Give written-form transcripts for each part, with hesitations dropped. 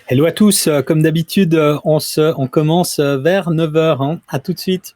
Hello à tous, comme d'habitude, on commence vers 9 heures, hein. À tout de suite.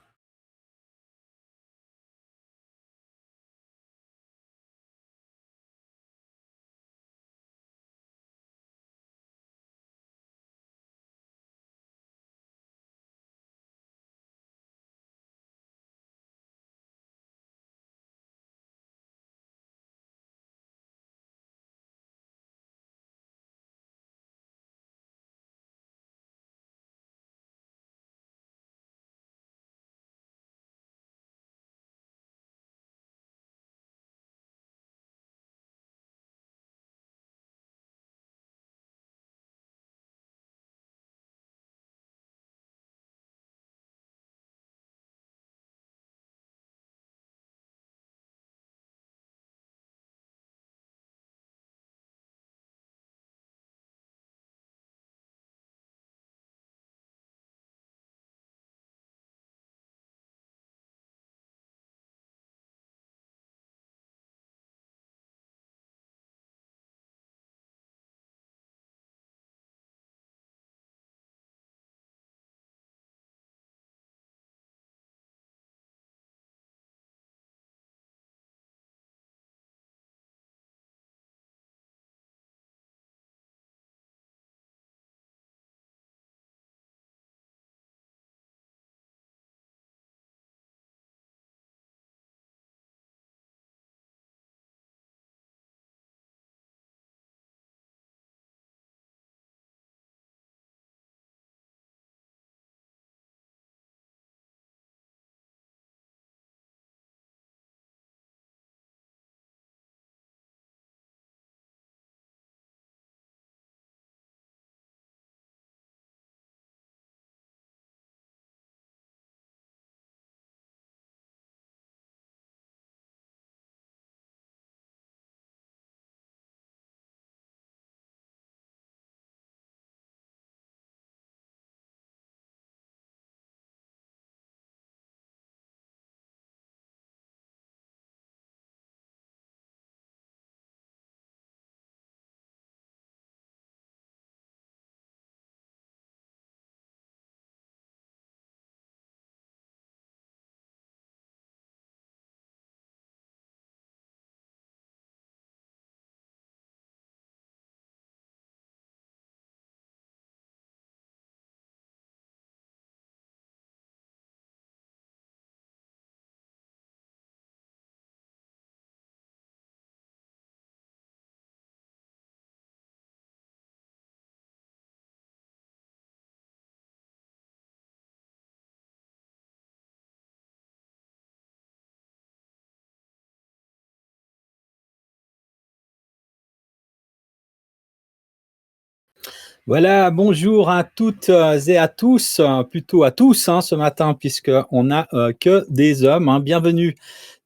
Voilà, bonjour à toutes et à tous, plutôt à tous, hein, ce matin puisqu'on n'a que des hommes, hein. Bienvenue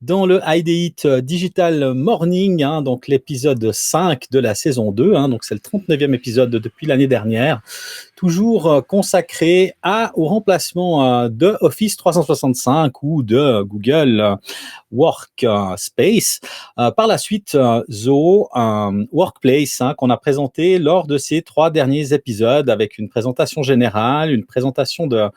dans le IDEIT Digital Morning, hein, donc l'épisode 5 de la saison 2, hein, donc c'est le 39e épisode depuis l'année dernière, toujours consacré au remplacement de Office 365 ou de Google Workspace. Par la suite, Zoho Workplace, hein, qu'on a présenté lors de ces 3 derniers épisodes avec une présentation générale, une présentation de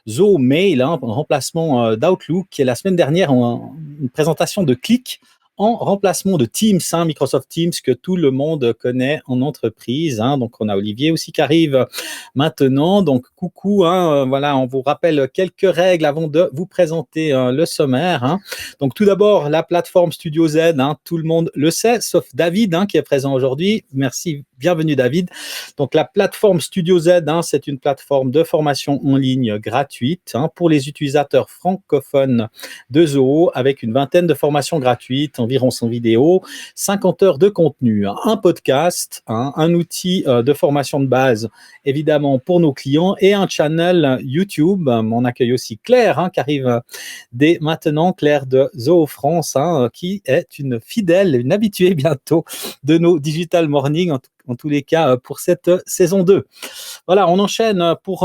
Zoho Mail, hein, en remplacement d'Outlook, et la semaine dernière, une présentation de Click en remplacement de Teams, hein, Microsoft Teams, que tout le monde connaît en entreprise, hein. Donc, on a Olivier aussi qui arrive maintenant. Donc, coucou, hein, voilà, on vous rappelle quelques règles avant de vous présenter le sommaire, hein. Donc, tout d'abord, la plateforme Studio Z, hein, tout le monde le sait, sauf David, hein, qui est présent aujourd'hui. Merci, bienvenue David. Donc, la plateforme Studio Z, hein, c'est une plateforme de formation en ligne gratuite, hein, pour les utilisateurs francophones de Zoho, avec une vingtaine de formations gratuites, environ 100 vidéos, 50 heures de contenu, un podcast, hein, un outil de formation de base, évidemment, pour nos clients, et un channel YouTube. On accueille aussi Claire, hein, qui arrive dès maintenant, Claire de Zoho France, hein, qui est une fidèle, une habituée bientôt de nos Digital Morning, en tous les cas pour cette saison 2. Voilà, on enchaîne pour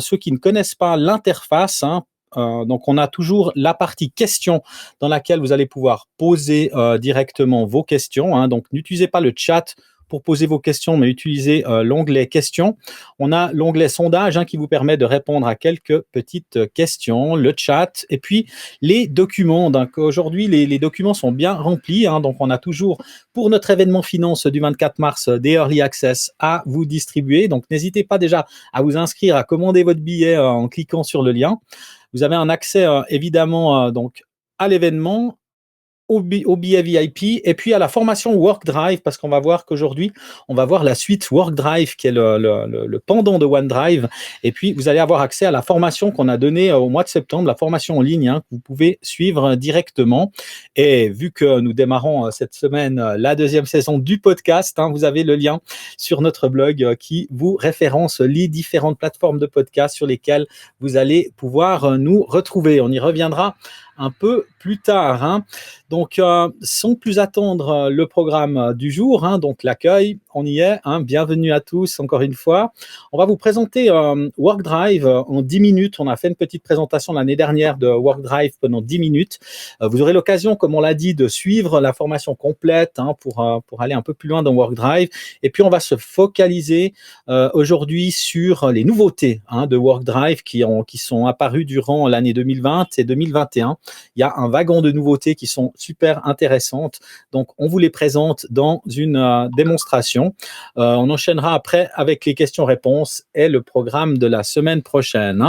ceux qui ne connaissent pas l'interface, hein. Donc, on a toujours la partie questions dans laquelle vous allez pouvoir poser directement vos questions, hein. Donc, n'utilisez pas le chat pour poser vos questions, mais utilisez l'onglet questions. On a l'onglet sondage qui vous permet de répondre à quelques petites questions, le chat et puis les documents. Donc aujourd'hui, les documents sont bien remplis. Donc on a toujours pour notre événement finance du 24 mars des Early Access à vous distribuer. Donc n'hésitez pas déjà à vous inscrire, à commander votre billet en cliquant sur le lien. Vous avez un accès évidemment donc à l'événement, au billet VIP et puis à la formation WorkDrive, parce qu'on va voir qu'aujourd'hui, on va voir la suite WorkDrive qui est le pendant de OneDrive. Et puis, vous allez avoir accès à la formation qu'on a donnée au mois de septembre, la formation en ligne que vous pouvez suivre directement. Et vu que nous démarrons cette semaine la deuxième saison du podcast, vous avez le lien sur notre blog qui vous référence les différentes plateformes de podcast sur lesquelles vous allez pouvoir nous retrouver. On y reviendra un peu plus tard. Donc, sans plus attendre le programme du jour, donc l'accueil, on y est. Bienvenue à tous, encore une fois. On va vous présenter WorkDrive en 10 minutes. On a fait une petite présentation l'année dernière de WorkDrive pendant 10 minutes. Vous aurez l'occasion, comme on l'a dit, de suivre la formation complète pour aller un peu plus loin dans WorkDrive. Et puis, on va se focaliser aujourd'hui sur les nouveautés de WorkDrive qui sont apparues durant l'année 2020 et 2021. Il y a un wagon de nouveautés qui sont super intéressantes. Donc, on vous les présente dans une démonstration. On enchaînera après avec les questions-réponses et le programme de la semaine prochaine.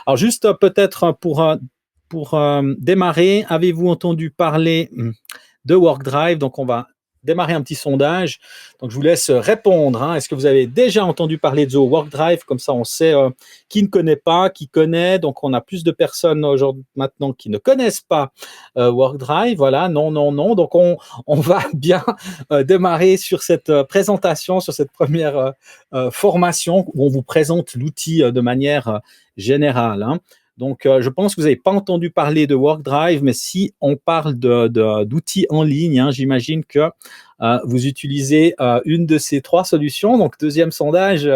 Alors, juste peut-être pour démarrer, avez-vous entendu parler de WorkDrive? Donc, on va démarrer un petit sondage. Donc, je vous laisse répondre. Est-ce que vous avez déjà entendu parler de WorkDrive? Comme ça, on sait qui ne connaît pas, qui connaît. Donc, on a plus de personnes aujourd'hui maintenant qui ne connaissent pas WorkDrive. Voilà, non. Donc, on va bien démarrer sur cette présentation, sur cette première formation où on vous présente l'outil de manière générale. Donc, je pense que vous n'avez pas entendu parler de WorkDrive, mais si on parle d'outils en ligne, j'imagine que vous utilisez une de ces trois solutions. Donc, deuxième sondage,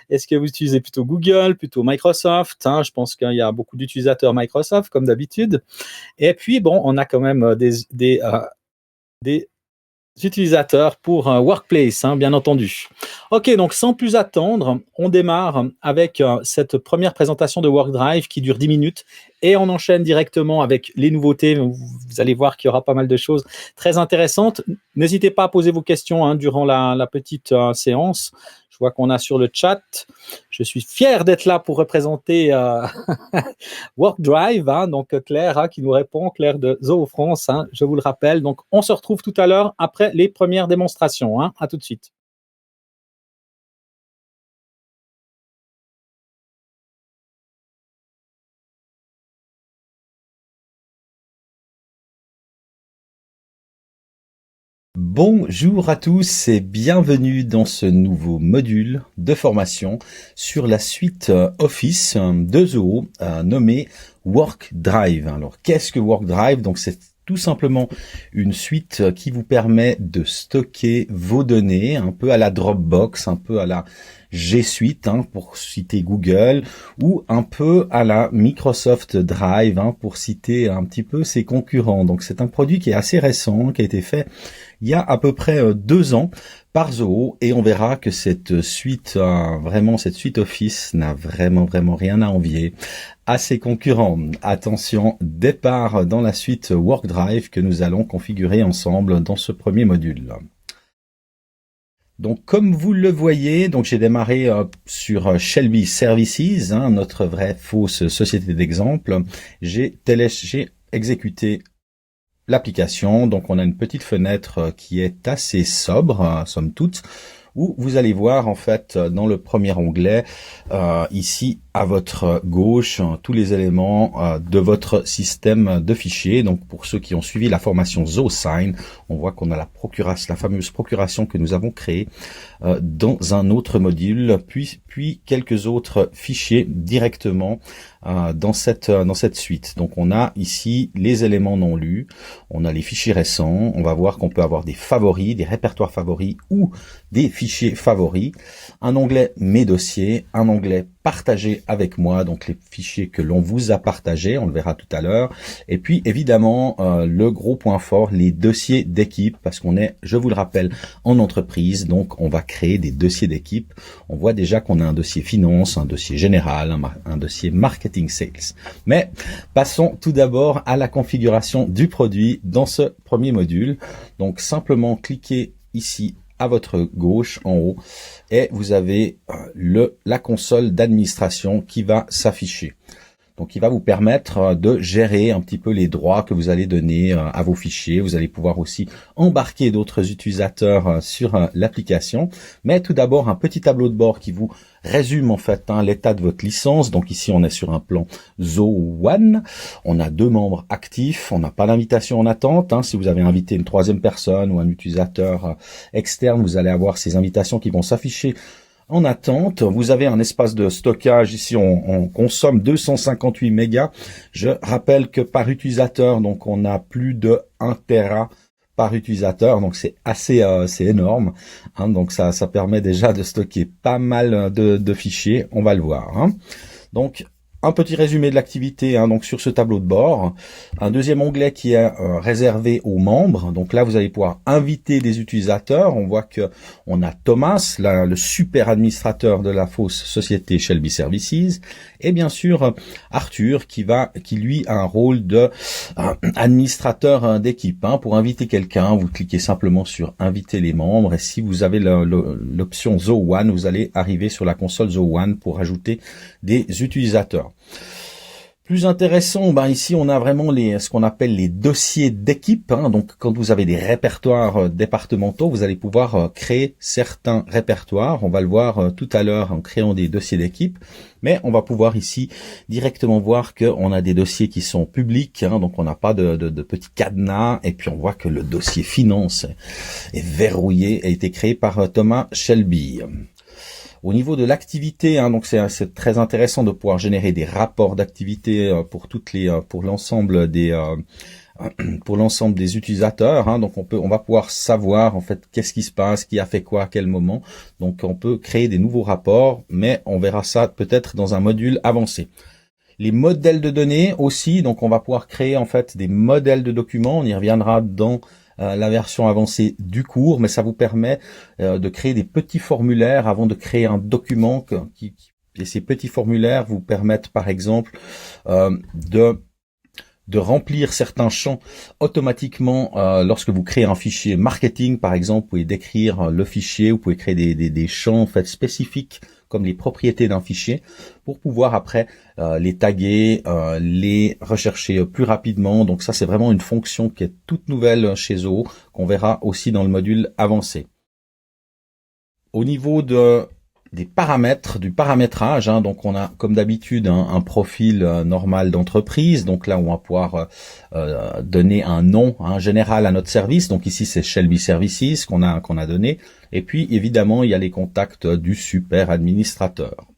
est-ce que vous utilisez plutôt Google, plutôt Microsoft? Je pense qu'il y a beaucoup d'utilisateurs Microsoft, comme d'habitude. Et puis, bon, on a quand même des utilisateurs pour Workplace, bien entendu. Ok, donc sans plus attendre, on démarre avec cette première présentation de WorkDrive qui dure 10 minutes et on enchaîne directement avec les nouveautés. Vous allez voir qu'il y aura pas mal de choses très intéressantes. N'hésitez pas à poser vos questions durant la petite séance. Je vois qu'on a sur le chat. Je suis fier d'être là pour représenter WorkDrive, donc Claire qui nous répond, Claire de Zoo France, je vous le rappelle. Donc, on se retrouve tout à l'heure après les premières démonstrations. À tout de suite. Bonjour à tous et bienvenue dans ce nouveau module de formation sur la suite Office de Zoho nommée WorkDrive. Alors, qu'est-ce que WorkDrive? Donc, c'est tout simplement une suite qui vous permet de stocker vos données un peu à la Dropbox, un peu à la G Suite pour citer Google, ou un peu à la Microsoft Drive pour citer un petit peu ses concurrents. Donc c'est un produit qui est assez récent, qui a été fait il y a à peu près 2 ans par Zoho, et on verra que cette suite, cette suite Office n'a vraiment rien à envier à ses concurrents. Attention, départ dans la suite WorkDrive que nous allons configurer ensemble dans ce premier module. Donc, comme vous le voyez, donc j'ai démarré sur Shelby Services, notre vraie fausse société d'exemple. J'ai exécuté l'application. Donc, on a une petite fenêtre qui est assez sobre, somme toute, où vous allez voir en fait dans le premier onglet ici à votre gauche tous les éléments de votre système de fichiers. Donc pour ceux qui ont suivi la formation ZoSign, on voit qu'on a la fameuse procuration que nous avons créée dans un autre module, puis quelques autres fichiers directement dans cette suite. Donc on a ici les éléments non lus, on a les fichiers récents, on va voir qu'on peut avoir des favoris, des répertoires favoris ou des fichiers favoris, un onglet mes dossiers, un onglet partager partager avec moi, donc les fichiers que l'on vous a partagés, on le verra tout à l'heure. Et puis évidemment, le gros point fort, les dossiers d'équipe, parce qu'on est, je vous le rappelle, en entreprise, donc on va créer des dossiers d'équipe. On voit déjà qu'on a un dossier finance, un dossier général, un dossier marketing sales. Mais passons tout d'abord à la configuration du produit dans ce premier module. Donc simplement cliquez ici à votre gauche en haut et vous avez la console d'administration qui va s'afficher. Donc, il va vous permettre de gérer un petit peu les droits que vous allez donner à vos fichiers. Vous allez pouvoir aussi embarquer d'autres utilisateurs sur l'application. Mais tout d'abord, un petit tableau de bord qui vous résume en fait l'état de votre licence. Donc ici, on est sur un plan Zo1. On a 2 membres actifs. On n'a pas d'invitation en attente. Si vous avez invité une 3e personne ou un utilisateur externe, vous allez avoir ces invitations qui vont s'afficher en attente. Vous avez un espace de stockage. Ici, on consomme 258 mégas. Je rappelle que par utilisateur, donc on a plus de 1 Tera par utilisateur. Donc c'est c'est énorme. Donc ça permet déjà de stocker pas mal de fichiers. On va le voir. Donc un petit résumé de l'activité donc sur ce tableau de bord. Un deuxième onglet qui est réservé aux membres. Donc là, vous allez pouvoir inviter des utilisateurs. On voit que on a Thomas, le super administrateur de la fausse société Shelby Services, et bien sûr Arthur qui lui a un rôle de administrateur d'équipe. Pour inviter quelqu'un, vous cliquez simplement sur inviter les membres, et si vous avez l'option Zo1, vous allez arriver sur la console Zo1 pour ajouter des utilisateurs. Plus intéressant, ici on a vraiment ce qu'on appelle les dossiers d'équipe. Donc quand vous avez des répertoires départementaux, vous allez pouvoir créer certains répertoires. On va le voir tout à l'heure en créant des dossiers d'équipe. Mais on va pouvoir ici directement voir qu'on a des dossiers qui sont publics. Donc on n'a pas de petits cadenas. Et puis on voit que le dossier finance est verrouillé, a été créé par Thomas Shelby. Au niveau de l'activité, donc c'est très intéressant de pouvoir générer des rapports d'activité pour l'ensemble des utilisateurs. Donc on va pouvoir savoir en fait qu'est-ce qui se passe, qui a fait quoi à quel moment. Donc on peut créer des nouveaux rapports, mais on verra ça peut-être dans un module avancé. Les modèles de données aussi, donc on va pouvoir créer en fait des modèles de documents. On y reviendra dans la version avancée du cours, mais ça vous permet de créer des petits formulaires avant de créer un document et ces petits formulaires vous permettent par exemple de remplir certains champs automatiquement lorsque vous créez un fichier marketing par exemple. Vous pouvez décrire le fichier, vous pouvez créer des champs en fait spécifiques comme les propriétés d'un fichier pour pouvoir après les taguer, les rechercher plus rapidement. Donc ça c'est vraiment une fonction qui est toute nouvelle chez Zo, qu'on verra aussi dans le module avancé. Au niveau des paramètres, du paramétrage, donc on a comme d'habitude un profil normal d'entreprise. Donc là on va pouvoir donner un nom général à notre service. Donc ici c'est Shelby Services qu'on a donné. Et puis évidemment il y a les contacts du super administrateur.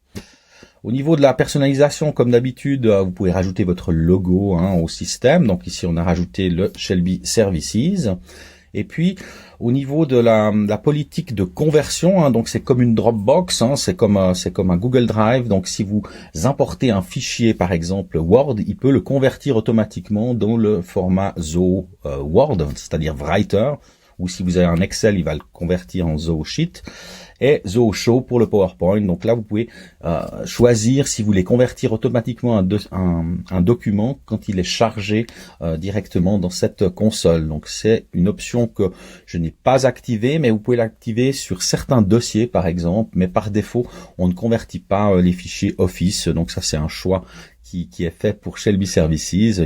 Au niveau de la personnalisation, comme d'habitude, vous pouvez rajouter votre logo au système. Donc ici on a rajouté le Shelby Services. Et puis au niveau de la politique de conversion, donc c'est comme une Dropbox, c'est comme un Google Drive. Donc si vous importez un fichier par exemple Word, il peut le convertir automatiquement dans le format Zo Word, c'est-à-dire Writer, ou si vous avez un Excel, il va le convertir en Zo Sheet. Et Zo Show pour le PowerPoint. Donc là, vous pouvez choisir si vous voulez convertir automatiquement un document quand il est chargé directement dans cette console. Donc c'est une option que je n'ai pas activée, mais vous pouvez l'activer sur certains dossiers par exemple. Mais par défaut, on ne convertit pas les fichiers Office. Donc ça, c'est un choix qui est fait pour Shelby Services. Ça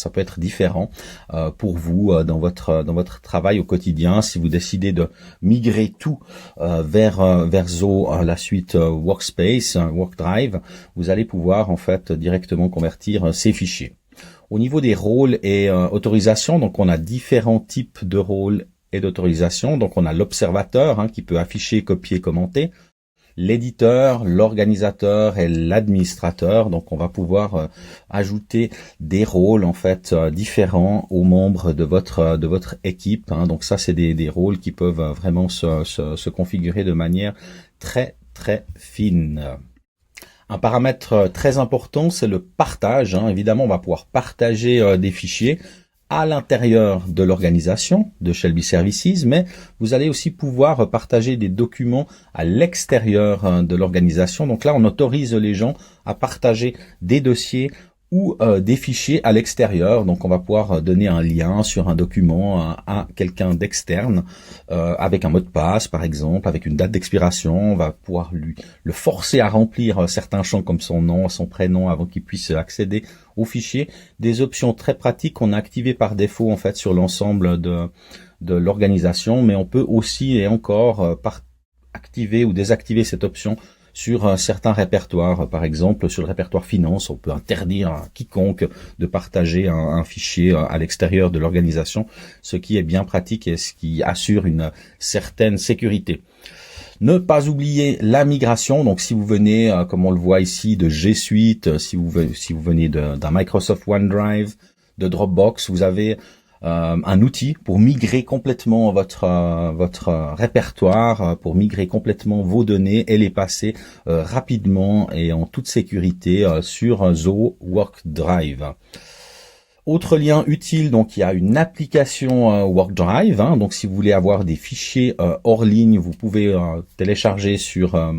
peut être différent pour vous dans votre travail au quotidien. Si vous décidez de migrer tout vers Zo, la suite Workspace, WorkDrive, vous allez pouvoir en fait directement convertir ces fichiers. Au niveau des rôles et autorisations, donc on a différents types de rôles et d'autorisations. Donc on a l'observateur qui peut afficher, copier, commenter. L'éditeur, l'organisateur et l'administrateur. Donc on va pouvoir ajouter des rôles en fait différents aux membres de votre équipe. Donc ça c'est des rôles qui peuvent vraiment se configurer de manière très très fine. Un paramètre très important, c'est le partage. Évidemment, on va pouvoir partager des fichiers à l'intérieur de l'organisation de Shelby Services, mais vous allez aussi pouvoir partager des documents à l'extérieur de l'organisation. Donc là, on autorise les gens à partager des dossiers ou des fichiers à l'extérieur. Donc on va pouvoir donner un lien sur un document à quelqu'un d'externe avec un mot de passe par exemple, avec une date d'expiration. On va pouvoir le forcer à remplir certains champs comme son nom, son prénom avant qu'il puisse accéder au fichier. Des options très pratiques qu'on a activées par défaut en fait sur l'ensemble de l'organisation, mais on peut aussi et encore activer ou désactiver cette option sur certains répertoires. Par exemple, sur le répertoire finance, on peut interdire à quiconque de partager un fichier à l'extérieur de l'organisation, ce qui est bien pratique et ce qui assure une certaine sécurité. Ne pas oublier la migration. Donc, si vous venez, comme on le voit ici, de G Suite, si vous venez d'un Microsoft OneDrive, de Dropbox, vous avez un outil pour migrer complètement votre répertoire, pour migrer complètement vos données et les passer rapidement et en toute sécurité sur Zoho WorkDrive. Autre lien utile, donc il y a une application WorkDrive. Donc si vous voulez avoir des fichiers hors ligne, vous pouvez télécharger sur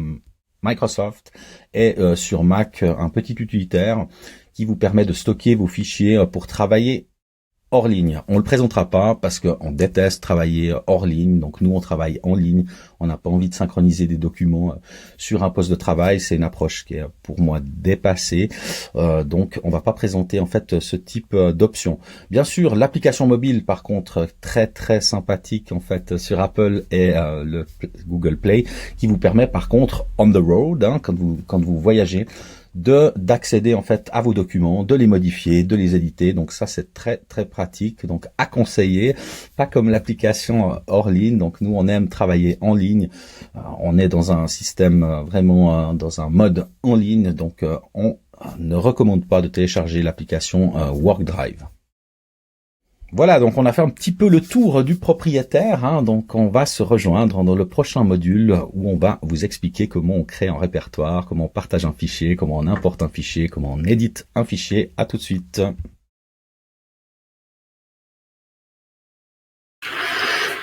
Microsoft et sur Mac un petit utilitaire qui vous permet de stocker vos fichiers pour travailler hors ligne. On le présentera pas parce qu'on déteste travailler hors ligne. Donc nous, on travaille en ligne. On n'a pas envie de synchroniser des documents sur un poste de travail. C'est une approche qui est pour moi dépassée. Donc on va pas présenter en fait ce type d'option. Bien sûr, l'application mobile, par contre, très très sympathique en fait sur Apple et le Google Play, qui vous permet par contre on the road, quand vous voyagez, d'accéder en fait à vos documents, de les modifier, de les éditer. Donc ça c'est très très pratique, donc à conseiller, pas comme l'application hors ligne. Donc nous on aime travailler en ligne, on est dans un système vraiment dans un mode en ligne, donc on ne recommande pas de télécharger l'application WorkDrive. Voilà, donc on a fait un petit peu le tour du propriétaire, donc on va se rejoindre dans le prochain module où on va vous expliquer comment on crée un répertoire, comment on partage un fichier, comment on importe un fichier, comment on édite un fichier. À tout de suite.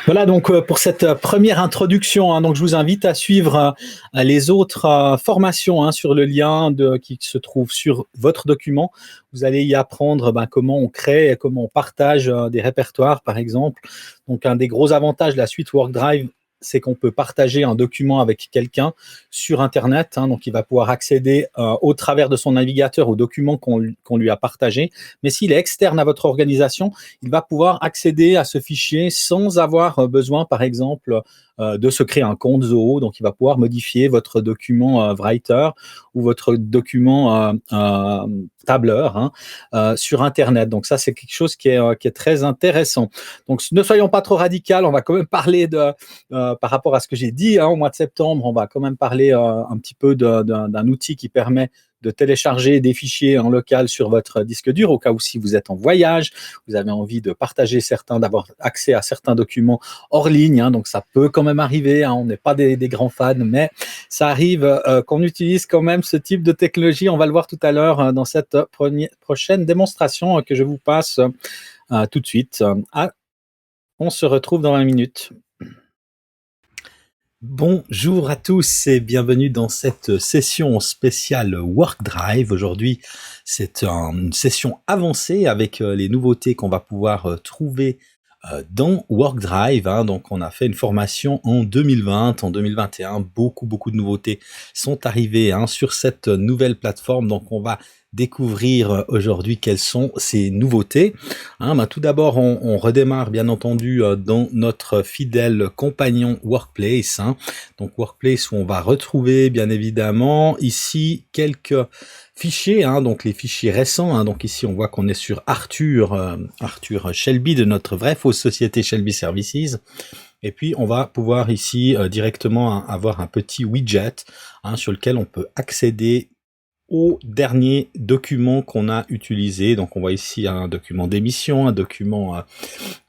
Voilà donc pour cette première introduction. Donc je vous invite à suivre les autres formations sur le lien qui se trouve sur votre document. Vous allez y apprendre comment on crée et comment on partage des répertoires, par exemple. Donc un des gros avantages de la suite WorkDrive, c'est qu'on peut partager un document avec quelqu'un sur Internet. Donc, il va pouvoir accéder au travers de son navigateur au document qu'on lui a partagé. Mais s'il est externe à votre organisation, il va pouvoir accéder à ce fichier sans avoir besoin, par exemple, de se créer un compte Zoho. Donc, il va pouvoir modifier votre document Writer ou votre document tableur sur Internet. Donc, ça, c'est quelque chose qui est très intéressant. Donc, ne soyons pas trop radical. On va quand même parler par rapport à ce que j'ai dit au mois de septembre, on va quand même parler un petit peu d'un outil qui permet de télécharger des fichiers en local sur votre disque dur, au cas où si vous êtes en voyage, vous avez envie de partager d'avoir accès à certains documents hors ligne, donc ça peut quand même arriver, on n'est pas des grands fans, mais ça arrive qu'on utilise quand même ce type de technologie. On va le voir tout à l'heure dans cette prochaine démonstration que je vous passe tout de suite. On se retrouve dans 20 minutes. Bonjour à tous et bienvenue dans cette session spéciale WorkDrive. Aujourd'hui, c'est une session avancée avec les nouveautés qu'on va pouvoir trouver dans WorkDrive. Donc, on a fait une formation en 2020, en 2021. Beaucoup de nouveautés sont arrivées sur cette nouvelle plateforme. Donc, on va découvrir aujourd'hui quelles sont ces nouveautés. Tout d'abord, on redémarre bien entendu dans notre fidèle compagnon Workplace. Donc Workplace où on va retrouver bien évidemment ici quelques fichiers, donc les fichiers récents. Donc ici on voit qu'on est sur Arthur Shelby de notre vraie fausse société Shelby Services. Et puis on va pouvoir ici directement avoir un petit widget sur lequel on peut accéder au dernier document qu'on a utilisé. Donc on voit ici un document d'émission, un document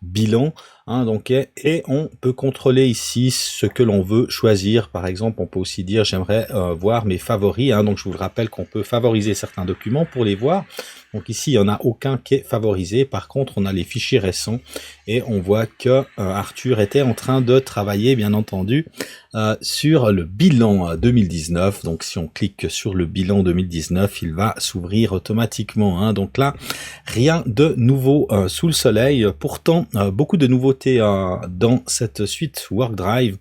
bilan, Hein, donc, et on peut contrôler ici ce que l'on veut choisir. Par exemple, on peut aussi dire j'aimerais voir mes favoris. Hein, donc je vous le rappelle qu'on peut favoriser certains documents pour les voir. Donc ici, il n'y en a aucun qui est favorisé. Par contre, on a les fichiers récents et on voit que Arthur était en train de travailler, bien entendu, sur le bilan 2019. Donc si on clique sur le bilan 2019, il va s'ouvrir automatiquement. Hein. Donc là, rien de nouveau sous le soleil. Pourtant, beaucoup de nouveautés dans cette suite WorkDrive.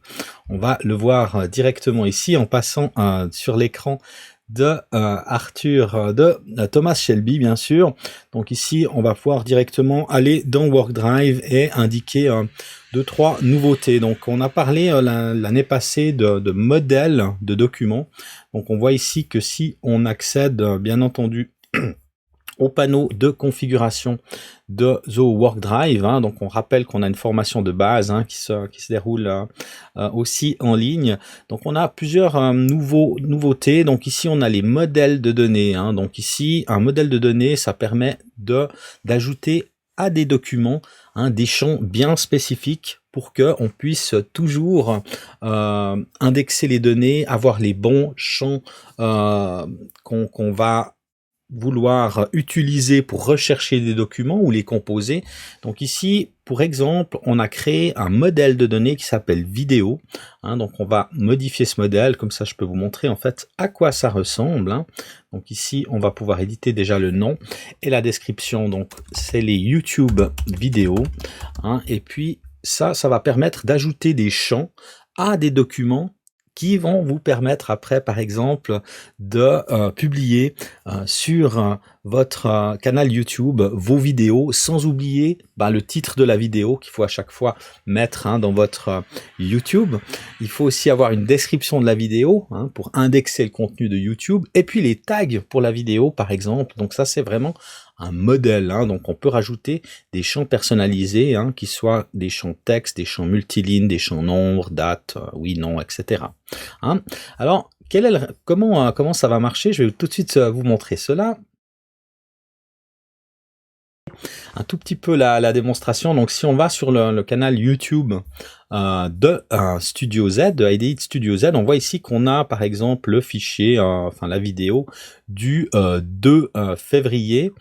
On va le voir directement ici en passant sur l'écran de Arthur, de Thomas Shelby, bien sûr. Donc ici, on va pouvoir directement aller dans WorkDrive et indiquer 2-3 nouveautés. Donc on a parlé l'année passée de modèles de documents. Donc on voit ici que si on accède, bien entendu, au panneau de configuration de The WorkDrive. Hein. Donc on rappelle qu'on a une formation de base qui se déroule aussi en ligne. Donc on a plusieurs nouveautés. Donc ici on a les modèles de données. Hein. Donc ici un modèle de données, ça permet d'ajouter à des documents des champs bien spécifiques pour que on puisse toujours indexer les données, avoir les bons champs qu'on va vouloir utiliser pour rechercher des documents ou les composer. Donc ici, pour exemple, on a créé un modèle de données qui s'appelle vidéo. Hein, donc on va modifier ce modèle, comme ça je peux vous montrer en fait à quoi ça ressemble. Hein. Donc ici, on va pouvoir éditer déjà le nom et la description. Donc c'est les YouTube vidéos. Hein, et puis ça va permettre d'ajouter des champs à des documents qui vont vous permettre après, par exemple, de publier sur votre canal YouTube vos vidéos, sans oublier le titre de la vidéo qu'il faut à chaque fois mettre dans votre YouTube. Il faut aussi avoir une description de la vidéo pour indexer le contenu de YouTube, et puis les tags pour la vidéo, par exemple. Donc ça, c'est vraiment un modèle. Donc on peut rajouter des champs personnalisés, qui soient des champs texte, des champs multilignes, des champs nombres, date, oui, non, etc. Alors, comment ça va marcher? Je vais tout de suite vous montrer cela. Un tout petit peu la démonstration. Donc si on va sur le canal YouTube de Studio Z, de IDEIT Studio Z, on voit ici qu'on a par exemple le fichier, la vidéo du 2 février.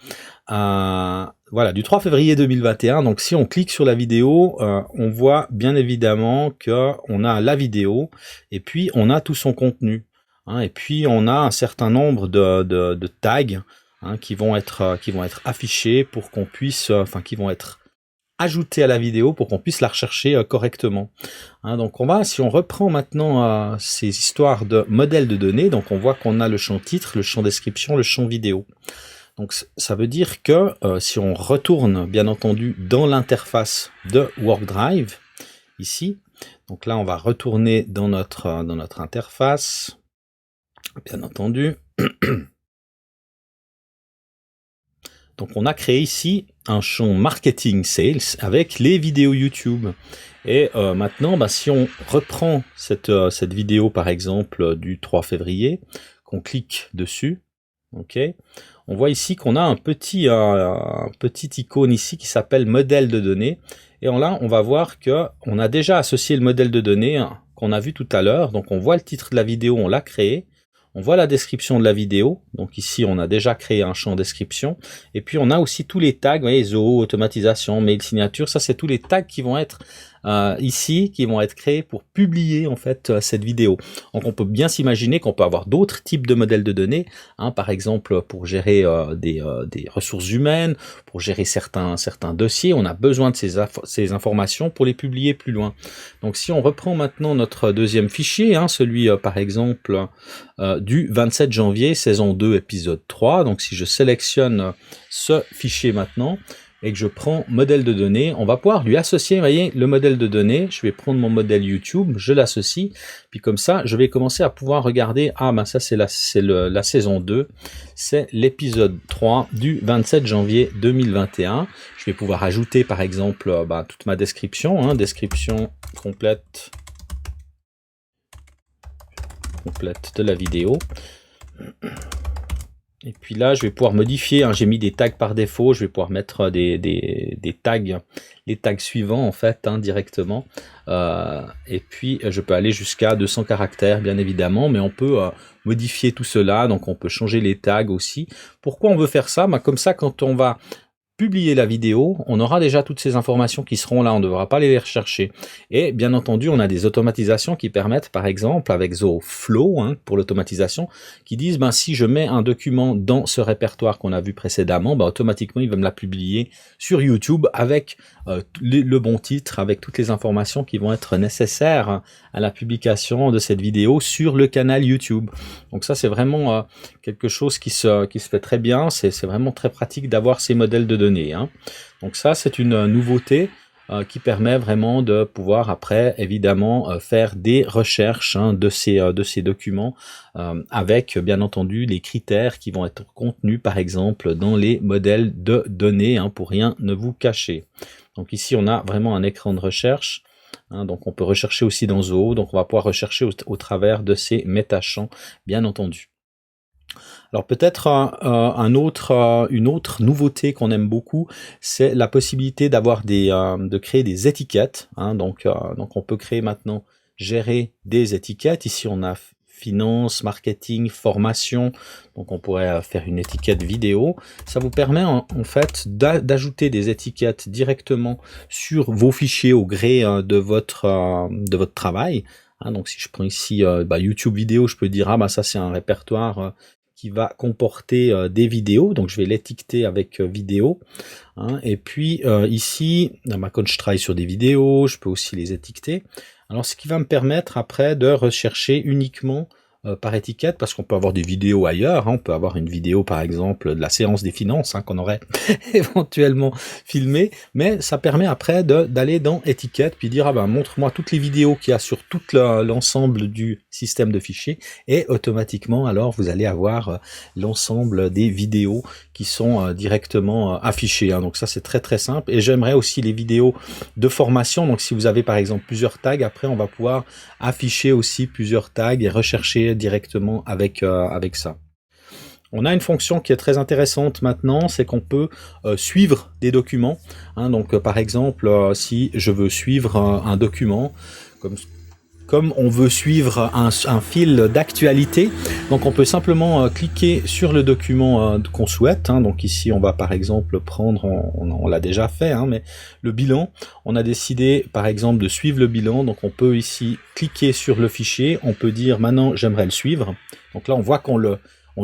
Voilà, du 3 février 2021. Donc si on clique sur la vidéo, on voit bien évidemment que on a la vidéo et puis on a tout son contenu. Et puis on a un certain nombre de tags qui vont être affichés pour qu'on puisse, qui vont être ajoutés à la vidéo pour qu'on puisse la rechercher correctement. Donc si on reprend maintenant ces histoires de modèles de données, donc on voit qu'on a le champ titre, le champ description, le champ vidéo. Donc ça veut dire que si on retourne bien entendu dans l'interface de WorkDrive, ici, donc là on va retourner dans notre interface, bien entendu. Donc on a créé ici un champ Marketing Sales avec les vidéos YouTube. Et maintenant, si on reprend cette vidéo par exemple du 3 février, qu'on clique dessus, ok, on voit ici qu'on a un petit icône ici qui s'appelle modèle de données. Et là, on va voir que on a déjà associé le modèle de données qu'on a vu tout à l'heure. Donc on voit le titre de la vidéo, on l'a créé. On voit la description de la vidéo. Donc ici, on a déjà créé un champ description. Et puis, on a aussi tous les tags, vous voyez, Zoho, automatisation, mail, signature. Ça, c'est tous les tags qui vont être ici, qui vont être créés pour publier en fait cette vidéo. Donc, on peut bien s'imaginer qu'on peut avoir d'autres types de modèles de données. Par exemple, pour gérer des ressources humaines, pour gérer certains dossiers. On a besoin de ces informations pour les publier plus loin. Donc, si on reprend maintenant notre deuxième fichier, celui par exemple du 27 janvier, saison 2, épisode 3. Donc si je sélectionne ce fichier maintenant et que je prends modèle de données, on va pouvoir lui associer, vous voyez, le modèle de données. Je vais prendre mon modèle YouTube, je l'associe, puis comme ça, je vais commencer à pouvoir regarder, ça c'est la saison 2, c'est l'épisode 3 du 27 janvier 2021. Je vais pouvoir ajouter par exemple toute ma description, description complète de la vidéo. Et puis là, je vais pouvoir modifier, hein, j'ai mis des tags par défaut, je vais pouvoir mettre des tags, les tags suivants en fait, hein, directement. Et puis, je peux aller jusqu'à 200 caractères, bien évidemment, mais on peut modifier tout cela, donc on peut changer les tags aussi. Pourquoi on veut faire ça? Bah, comme ça, quand on va publier la vidéo, on aura déjà toutes ces informations qui seront là, on ne devra pas les rechercher. Et bien entendu, on a des automatisations qui permettent, par exemple, avec ZoFlow, hein, pour l'automatisation, qui disent, ben, si je mets un document dans ce répertoire qu'on a vu précédemment, ben, automatiquement, il va me la publier sur YouTube avec le bon titre, avec toutes les informations qui vont être nécessaires à la publication de cette vidéo sur le canal YouTube. Donc ça, c'est vraiment quelque chose qui se fait très bien, c'est vraiment très pratique d'avoir ces modèles de données, hein. Donc ça, c'est une nouveauté qui permet vraiment de pouvoir après, évidemment, faire des recherches, hein, de ces documents avec, bien entendu, les critères qui vont être contenus, par exemple, dans les modèles de données, hein, pour rien ne vous cacher. Donc ici, on a vraiment un écran de recherche. Hein, donc on peut rechercher aussi dans Zoho, donc on va pouvoir rechercher au travers de ces métachamps, bien entendu. Alors peut-être une autre nouveauté qu'on aime beaucoup, c'est la possibilité d'avoir de créer des étiquettes, hein, donc on peut créer maintenant, gérer des étiquettes. Ici on a finance, marketing, formation, donc on pourrait faire une étiquette vidéo. Ça vous permet en fait d'ajouter des étiquettes directement sur vos fichiers au gré de votre travail. Hein, donc si je prends ici YouTube vidéo, je peux dire ah bah ça c'est un répertoire qui va comporter des vidéos, donc je vais l'étiqueter avec vidéo, hein, et puis ici, quand je travaille sur des vidéos, je peux aussi les étiqueter. Alors ce qui va me permettre après de rechercher uniquement par étiquette, parce qu'on peut avoir des vidéos ailleurs, hein, on peut avoir une vidéo par exemple de la séance des finances, hein, qu'on aurait éventuellement filmé, mais ça permet après d'aller dans étiquette, puis dire ah ben montre-moi toutes les vidéos qu'il y a sur tout l'ensemble du système de fichiers, et automatiquement alors vous allez avoir l'ensemble des vidéos qui sont directement affichées, hein. Donc ça c'est très très simple, et j'aimerais aussi les vidéos de formation, donc si vous avez par exemple plusieurs tags, après on va pouvoir afficher aussi plusieurs tags et rechercher directement avec ça. On a une fonction qui est très intéressante maintenant, c'est qu'on peut suivre des documents, hein, donc par exemple si je veux suivre un document, comme on veut suivre un fil d'actualité, donc on peut simplement cliquer sur le document qu'on souhaite, hein. Donc ici on va par exemple prendre, on l'a déjà fait, hein, mais le bilan, on a décidé par exemple de suivre le bilan, donc on peut ici cliquer sur le fichier, on peut dire maintenant j'aimerais le suivre, donc là on voit qu'on le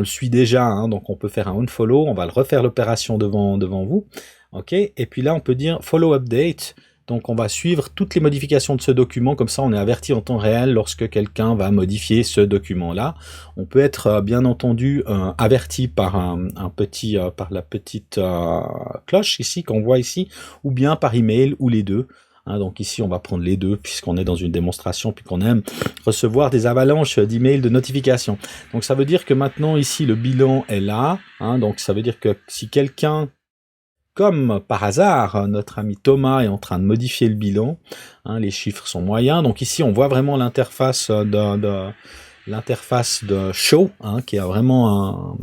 suit déjà, hein, donc on peut faire un unfollow, on va le refaire l'opération devant vous, ok, et puis là on peut dire follow update. Donc on va suivre toutes les modifications de ce document, comme ça on est averti en temps réel lorsque quelqu'un va modifier ce document-là. On peut être bien entendu averti par par la petite cloche ici qu'on voit ici, ou bien par email, ou les deux. Hein, donc ici on va prendre les deux puisqu'on est dans une démonstration puis qu'on aime recevoir des avalanches d'emails de notification. Donc ça veut dire que maintenant ici le bilan est là. Hein, donc ça veut dire que si quelqu'un, comme par hasard, notre ami Thomas est en train de modifier le bilan, hein, les chiffres sont moyens, donc ici on voit vraiment l'interface de Show, hein, qui est vraiment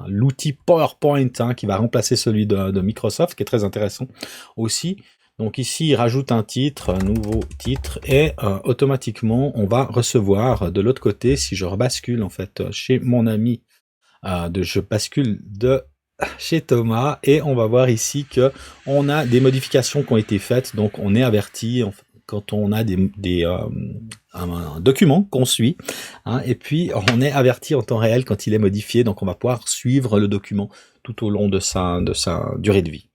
l'outil PowerPoint, hein, qui va remplacer celui de Microsoft, qui est très intéressant aussi. Donc ici il rajoute un titre, un nouveau titre, et automatiquement on va recevoir de l'autre côté, si je rebascule en fait chez mon ami, je bascule de chez Thomas, et on va voir ici que on a des modifications qui ont été faites, donc on est averti quand on a un document qu'on suit, hein, et puis on est averti en temps réel quand il est modifié, donc on va pouvoir suivre le document tout au long de sa durée de vie.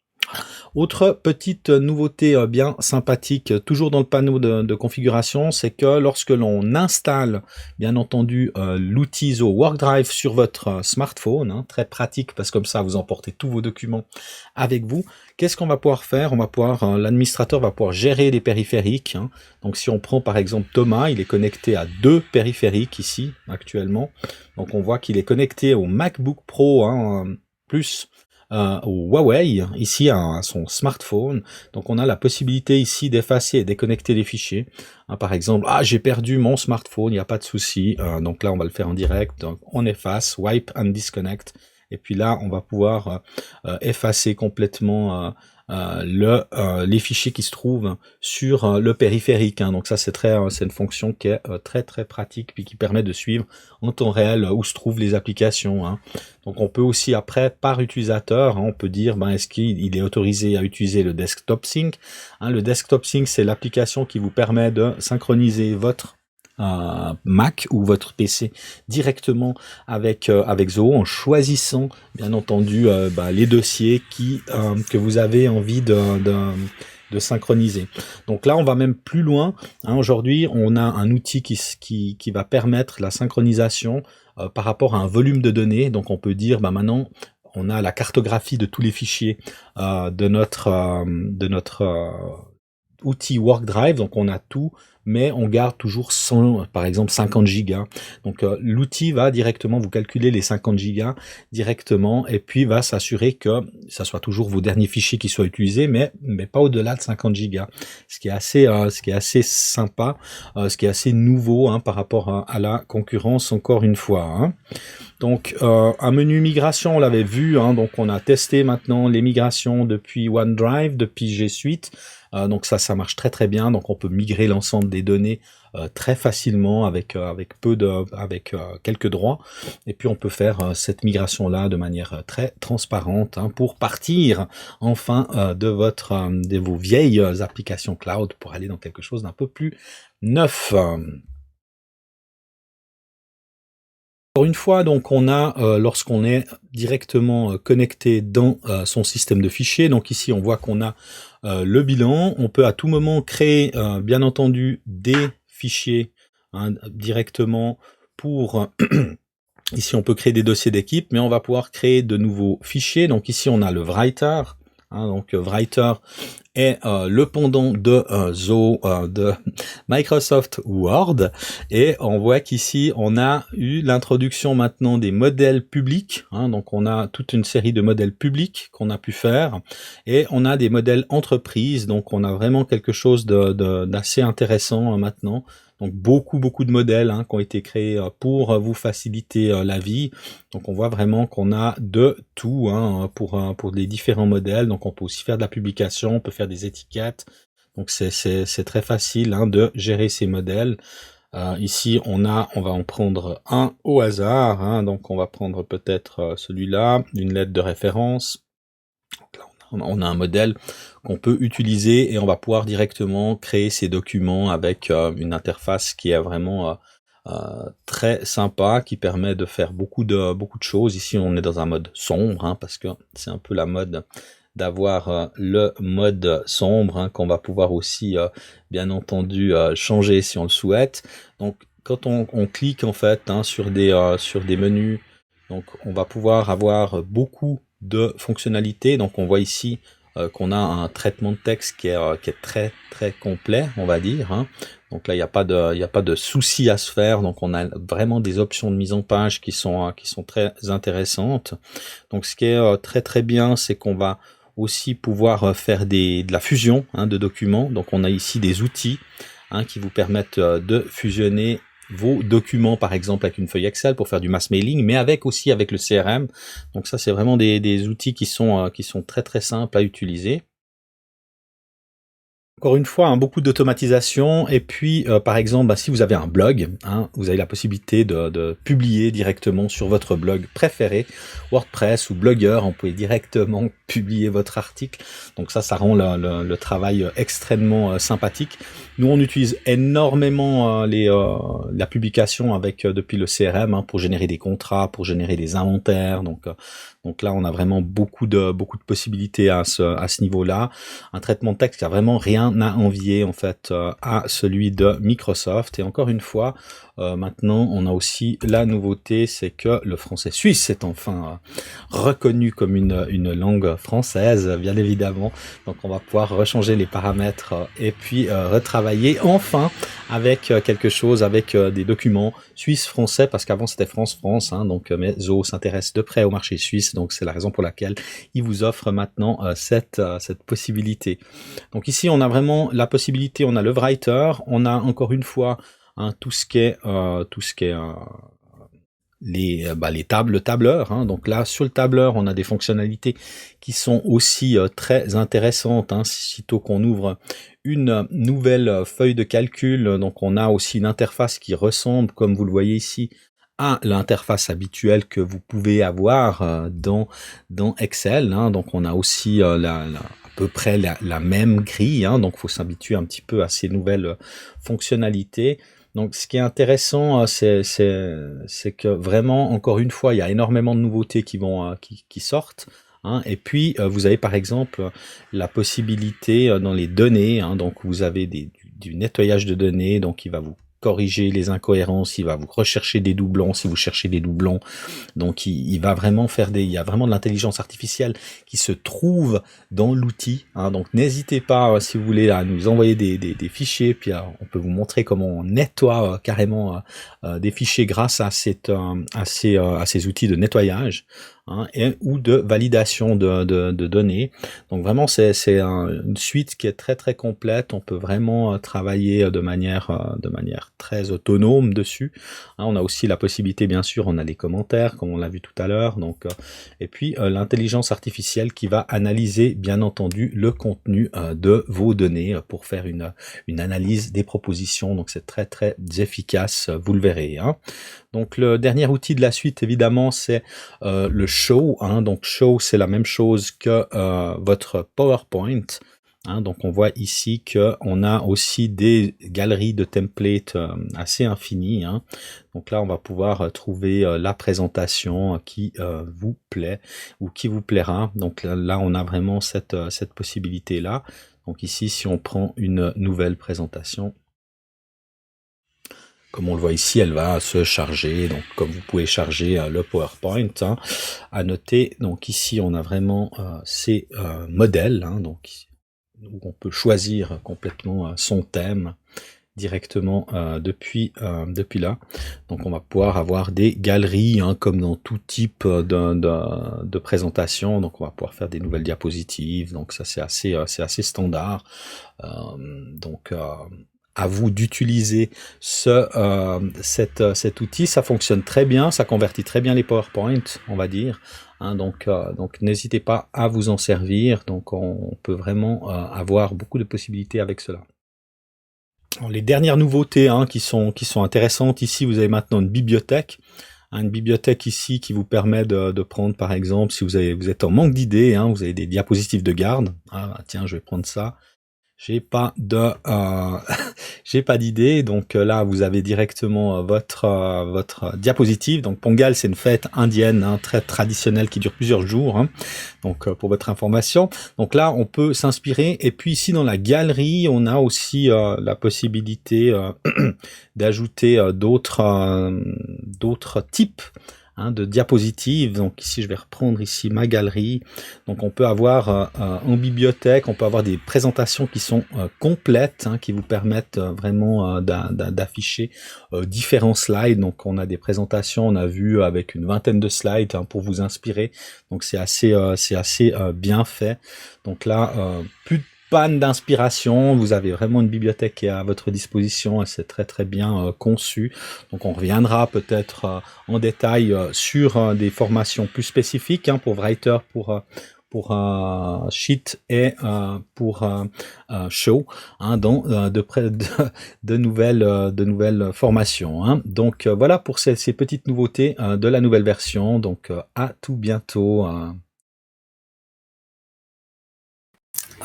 Autre petite nouveauté bien sympathique, toujours dans le panneau de configuration, c'est que lorsque l'on installe, bien entendu, l'outil Zoho Workdrive sur votre smartphone, hein, très pratique parce que comme ça vous emportez tous vos documents avec vous, qu'est-ce qu'on va pouvoir faire? L'administrateur va pouvoir gérer les périphériques, hein. Donc si on prend par exemple Thomas, il est connecté à 2 périphériques ici actuellement, donc on voit qu'il est connecté au MacBook Pro, hein, plus au Huawei, ici à son smartphone. Donc on a la possibilité ici d'effacer et déconnecter les fichiers. Hein, par exemple, j'ai perdu mon smartphone, il n'y a pas de souci. Donc là on va le faire en direct. Donc on efface, wipe and disconnect. Et puis là, on va pouvoir effacer complètement les fichiers qui se trouvent sur le périphérique. Hein. Donc ça, c'est une fonction qui est très très pratique puis qui permet de suivre en temps réel où se trouvent les applications. Hein. Donc on peut aussi après, par utilisateur, hein, on peut dire est-ce qu'il est autorisé à utiliser le Desktop Sync. Hein, le Desktop Sync, c'est l'application qui vous permet de synchroniser votre Mac ou votre PC directement avec Zoho en choisissant bien entendu les dossiers que vous avez envie de synchroniser. Donc là, on va même plus loin. Hein, aujourd'hui, on a un outil qui va permettre la synchronisation par rapport à un volume de données. Donc on peut dire maintenant on a la cartographie de tous les fichiers de notre outil WorkDrive, donc on a tout, mais on garde toujours 100, par exemple 50 gigas. Donc l'outil va directement vous calculer les 50 gigas directement et puis va s'assurer que ça soit toujours vos derniers fichiers qui soient utilisés, mais pas au-delà de 50 gigas. Ce qui est assez sympa, ce qui est assez nouveau par rapport à la concurrence encore une fois. Hein. Donc un menu migration, on l'avait vu, donc on a testé maintenant les migrations depuis OneDrive, depuis G Suite. Donc ça marche très très bien. Donc on peut migrer l'ensemble des données très facilement avec quelques droits. Et puis on peut faire cette migration là de manière très transparente pour partir enfin de vos vieilles applications cloud pour aller dans quelque chose d'un peu plus neuf. Encore une fois, donc on a, lorsqu'on est directement connecté dans son système de fichiers, donc ici on voit qu'on a le bilan, on peut à tout moment créer bien entendu des fichiers directement pour... Ici on peut créer des dossiers d'équipe, mais on va pouvoir créer de nouveaux fichiers. Donc ici on a le Writer. Donc Writer est le pendant de Zoho de Microsoft Word, et on voit qu'ici on a eu l'introduction maintenant des modèles publics, donc on a toute une série de modèles publics qu'on a pu faire, et on a des modèles entreprises, donc on a vraiment quelque chose d'assez intéressant maintenant. Donc beaucoup de modèles qui ont été créés pour vous faciliter la vie. Donc on voit vraiment qu'on a de tout pour les différents modèles. Donc on peut aussi faire de la publication, on peut faire des étiquettes. Donc c'est très facile de gérer ces modèles. Ici on va en prendre un au hasard. Donc on va prendre peut-être celui-là, une lettre de référence. Donc là, on a un modèle qu'on peut utiliser et on va pouvoir directement créer ces documents avec une interface qui est vraiment très sympa, qui permet de faire beaucoup de choses. Ici, on est dans un mode sombre parce que c'est un peu la mode d'avoir le mode sombre qu'on va pouvoir aussi, bien entendu, changer si on le souhaite. Donc, quand on clique en fait sur des menus, donc on va pouvoir avoir beaucoup de fonctionnalités. Donc on voit ici qu'on a un traitement de texte qui est très très complet, on va dire. Donc là il n'y a pas de souci à se faire. Donc on a vraiment des options de mise en page qui sont très intéressantes. Donc ce qui est très très bien, c'est qu'on va aussi pouvoir faire de la fusion de documents. Donc on a ici des outils qui vous permettent de fusionner vos documents, par exemple avec une feuille Excel pour faire du mass mailing, mais avec le CRM. Donc ça, c'est vraiment des outils qui sont très très simples à utiliser. Encore une fois, beaucoup d'automatisation. Et puis, par exemple, si vous avez un blog, vous avez la possibilité de publier directement sur votre blog préféré, WordPress ou Blogger. On peut directement publier votre article. Donc ça rend le travail extrêmement sympathique. Nous, on utilise énormément la publication depuis le CRM pour générer des contrats, pour générer des inventaires. Donc là, on a vraiment beaucoup de possibilités à ce niveau-là. Un traitement de texte qui a vraiment rien à envier en fait à celui de Microsoft. Et encore une fois, maintenant, on a aussi la nouveauté, c'est que le français suisse est enfin reconnu comme une langue française, bien évidemment. Donc on va pouvoir rechanger les paramètres et puis retravailler enfin avec quelque chose, avec des documents suisse-français, parce qu'avant c'était France-France, donc mais Zoho s'intéresse de près au marché suisse, donc c'est la raison pour laquelle il vous offre maintenant cette possibilité. Donc ici on a vraiment la possibilité, on a le Writer, on a encore une fois tout ce qui est le tableur, hein. Donc là, sur le tableur, on a des fonctionnalités qui sont aussi très intéressantes, hein. Sitôt qu'on ouvre une nouvelle feuille de calcul, donc on a aussi une interface qui ressemble, comme vous le voyez ici, à l'interface habituelle que vous pouvez avoir dans Excel, hein. Donc on a aussi à peu près la même grille, hein. Donc il faut s'habituer un petit peu à ces nouvelles fonctionnalités. Donc, ce qui est intéressant, c'est que vraiment, encore une fois, il y a énormément de nouveautés qui sortent, hein. Et puis, vous avez par exemple la possibilité dans les données, hein. Donc vous avez du nettoyage de données, donc il va vous corriger les incohérences, il va vous rechercher des doublons si vous cherchez des doublons. Donc il va vraiment il y a vraiment de l'intelligence artificielle qui se trouve dans l'outil, hein. Donc n'hésitez pas, si vous voulez, à nous envoyer des fichiers, puis on peut vous montrer comment on nettoie carrément des fichiers grâce à ces outils de nettoyage, hein, ou de validation de données. Donc vraiment, c'est une suite qui est très très complète. On peut vraiment travailler de manière très autonome dessus, hein. On a aussi la possibilité, bien sûr, on a les commentaires, comme on l'a vu tout à l'heure. Donc, et puis l'intelligence artificielle qui va analyser, bien entendu, le contenu de vos données pour faire une analyse des propositions. Donc c'est très très efficace, vous le verrez, hein. Donc le dernier outil de la suite, évidemment, c'est le Show, hein. Donc Show, c'est la même chose que votre PowerPoint, hein. Donc on voit ici que on a aussi des galeries de templates assez infinies, hein. Donc là, on va pouvoir trouver la présentation qui vous plaît ou qui vous plaira. Donc là, on a vraiment cette possibilité-là. Donc ici, si on prend une nouvelle présentation, comme on le voit ici, elle va se charger. Donc, comme vous pouvez charger le PowerPoint, hein. À noter, donc ici, on a vraiment ces modèles, hein, donc où on peut choisir complètement son thème directement depuis là. Donc, on va pouvoir avoir des galeries, hein, comme dans tout type de présentation. Donc, on va pouvoir faire des nouvelles diapositives. Donc, ça, c'est assez standard. Donc à vous d'utiliser cet outil. Ça fonctionne très bien, ça convertit très bien les PowerPoint, on va dire, hein. Donc n'hésitez pas à vous en servir. Donc on peut vraiment avoir beaucoup de possibilités avec cela. Alors, les dernières nouveautés, hein, qui sont intéressantes ici, vous avez maintenant une bibliothèque. Une bibliothèque ici qui vous permet de prendre, par exemple, si vous êtes en manque d'idées, hein, vous avez des diapositives de garde. Ah tiens, je vais prendre ça. J'ai pas d'idée, donc là vous avez directement votre diapositive. Donc Pongal, c'est une fête indienne, hein, très traditionnelle qui dure plusieurs jours, hein. Donc pour votre information. Donc là on peut s'inspirer. Et puis ici dans la galerie, on a aussi la possibilité d'ajouter d'autres types, hein, de diapositives. Donc ici, je vais reprendre ici ma galerie. Donc on peut avoir en bibliothèque, on peut avoir des présentations qui sont complètes, hein, qui vous permettent vraiment d'afficher différents slides. Donc on a des présentations, on a vu avec une vingtaine de slides, hein, pour vous inspirer. Donc c'est assez bien fait. Donc là, plus de panne d'inspiration, vous avez vraiment une bibliothèque qui est à votre disposition et c'est très très bien conçu. Donc on reviendra peut-être en détail sur des formations plus spécifiques, hein, pour Writer, pour Sheet et pour Show, hein, dans de nouvelles formations, hein. Donc voilà pour ces petites nouveautés de la nouvelle version. Donc à tout bientôt.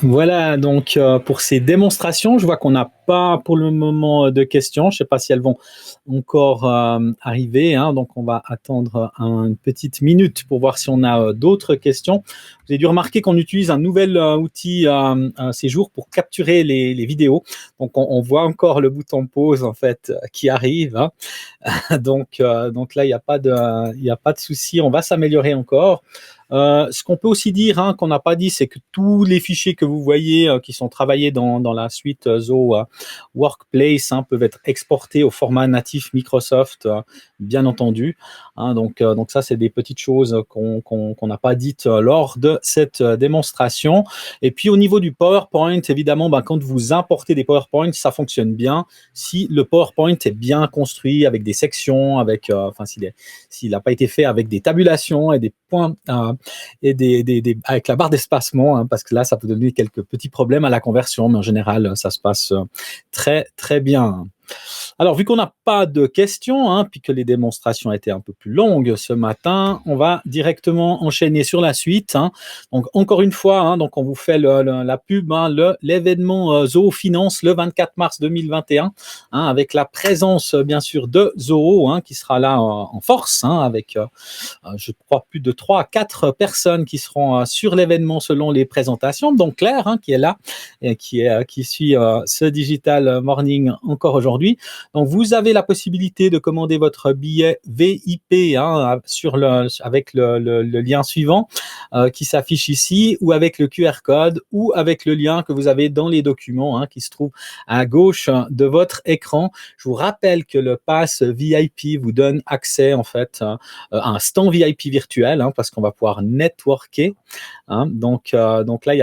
Voilà donc pour ces démonstrations. Je vois qu'on n'a pas pour le moment de questions. Je ne sais pas si elles vont encore arriver, hein. Donc on va attendre une petite minute pour voir si on a d'autres questions. Vous avez dû remarquer qu'on utilise un nouvel outil ces jours pour capturer les vidéos. Donc on voit encore le bouton pause en fait qui arrive, hein. Donc là il n'y a pas de souci. On va s'améliorer encore. Ce qu'on peut aussi dire, qu'on n'a pas dit, c'est que tous les fichiers que vous voyez qui sont travaillés dans la suite Zoho Workplace peuvent être exportés au format natif Microsoft, bien entendu. Donc ça, c'est des petites choses qu'on n'a pas dites lors de cette démonstration. Et puis au niveau du PowerPoint, évidemment, quand vous importez des PowerPoint, ça fonctionne bien si le PowerPoint est bien construit avec des sections, avec, s'il n'a pas été fait avec des tabulations et des points et avec la barre d'espacement, parce que là, ça peut donner quelques petits problèmes à la conversion, mais en général, ça se passe très, très bien. Alors, vu qu'on n'a pas de questions, puis que les démonstrations étaient un peu plus longues ce matin, on va directement enchaîner sur la suite. Donc, encore une fois, donc on vous fait la pub, l'événement Zoho Finance le 24 mars 2021, avec la présence, bien sûr, de Zoho, qui sera là en force, avec, je crois, plus de 3 à 4 personnes qui seront sur l'événement selon les présentations. Donc, Claire, qui est là et qui suit ce Digital Morning encore aujourd'hui. Donc, vous avez la possibilité de commander votre billet VIP avec le lien suivant qui s'affiche ici, ou avec le QR code, ou avec le lien que vous avez dans les documents qui se trouve à gauche de votre écran. Je vous rappelle que le pass VIP vous donne accès en fait à un stand VIP virtuel, parce qu'on va pouvoir networker. Donc là, il n'y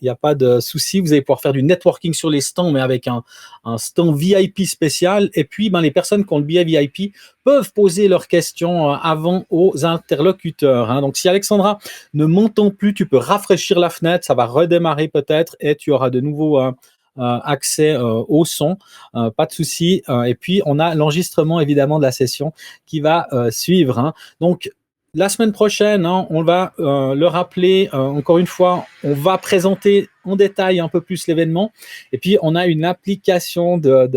a pas de souci. Vous allez pouvoir faire du networking sur les stands, mais avec un stand VIP spécial. Et puis, les personnes qui ont le billet VIP peuvent poser leurs questions avant aux interlocuteurs. Donc, si Alexandra ne m'entend plus, tu peux rafraîchir la fenêtre, ça va redémarrer peut-être, et tu auras de nouveau accès au son, pas de souci. Et puis, on a l'enregistrement évidemment de la session qui va suivre. Donc, la semaine prochaine, on va le rappeler encore une fois, on va présenter en détail un peu plus l'événement. Et puis, on a une application de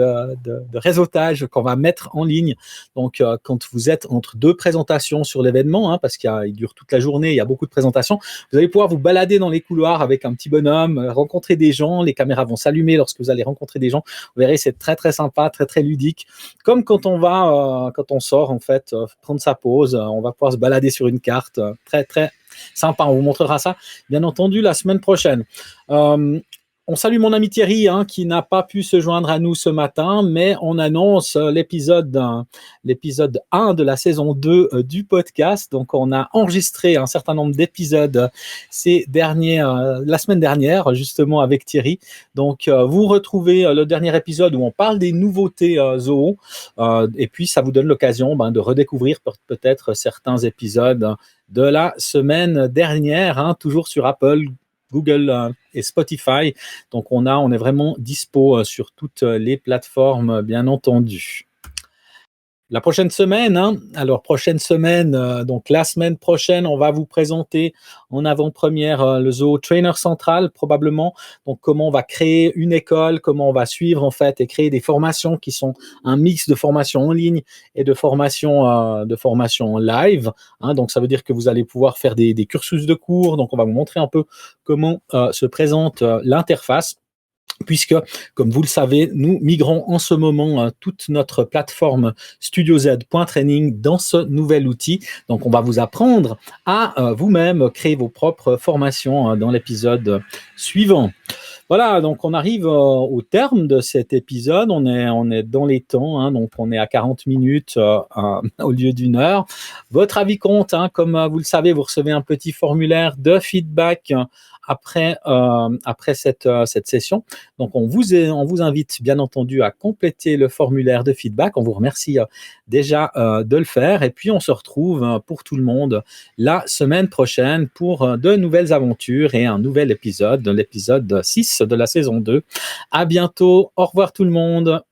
réseautage qu'on va mettre en ligne. Donc, quand vous êtes entre deux présentations sur l'événement, parce qu'il dure toute la journée, il y a beaucoup de présentations, vous allez pouvoir vous balader dans les couloirs avec un petit bonhomme, rencontrer des gens. Les caméras vont s'allumer lorsque vous allez rencontrer des gens. Vous verrez, c'est très, très sympa, très, très ludique. Comme quand on sort, en fait, prendre sa pause, on va pouvoir se balader sur une carte. Très, très sympa. On vous montrera ça, bien entendu, la semaine prochaine. On salue mon ami Thierry qui n'a pas pu se joindre à nous ce matin, mais on annonce l'épisode 1 de la saison 2 du podcast. Donc, on a enregistré un certain nombre d'épisodes la semaine dernière, justement avec Thierry. Donc, vous retrouvez le dernier épisode où on parle des nouveautés Zoho. Et puis, ça vous donne l'occasion de redécouvrir peut-être certains épisodes de la semaine dernière, toujours sur Apple, Google et Spotify. Donc, on est vraiment dispo sur toutes les plateformes, bien entendu. La prochaine semaine, donc la semaine prochaine, on va vous présenter en avant-première le Zoho Trainer Central, probablement. Donc, comment on va créer une école, comment on va suivre, en fait, et créer des formations qui sont un mix de formation en ligne et de formation live. Donc, ça veut dire que vous allez pouvoir faire des cursus de cours. Donc, on va vous montrer un peu comment se présente l'interface. Puisque, comme vous le savez, nous migrons en ce moment toute notre plateforme StudioZ.training dans ce nouvel outil. Donc, on va vous apprendre à vous-même créer vos propres formations dans l'épisode suivant. Voilà, donc on arrive au terme de cet épisode. On est dans les temps, donc on est à 40 minutes au lieu d'une heure. Votre avis compte, comme vous le savez, vous recevez un petit formulaire de feedback après cette session. Donc, on vous invite, bien entendu, à compléter le formulaire de feedback. On vous remercie déjà de le faire. Et puis, on se retrouve pour tout le monde la semaine prochaine pour de nouvelles aventures et un nouvel épisode, l'épisode 6 de la saison 2. À bientôt. Au revoir tout le monde.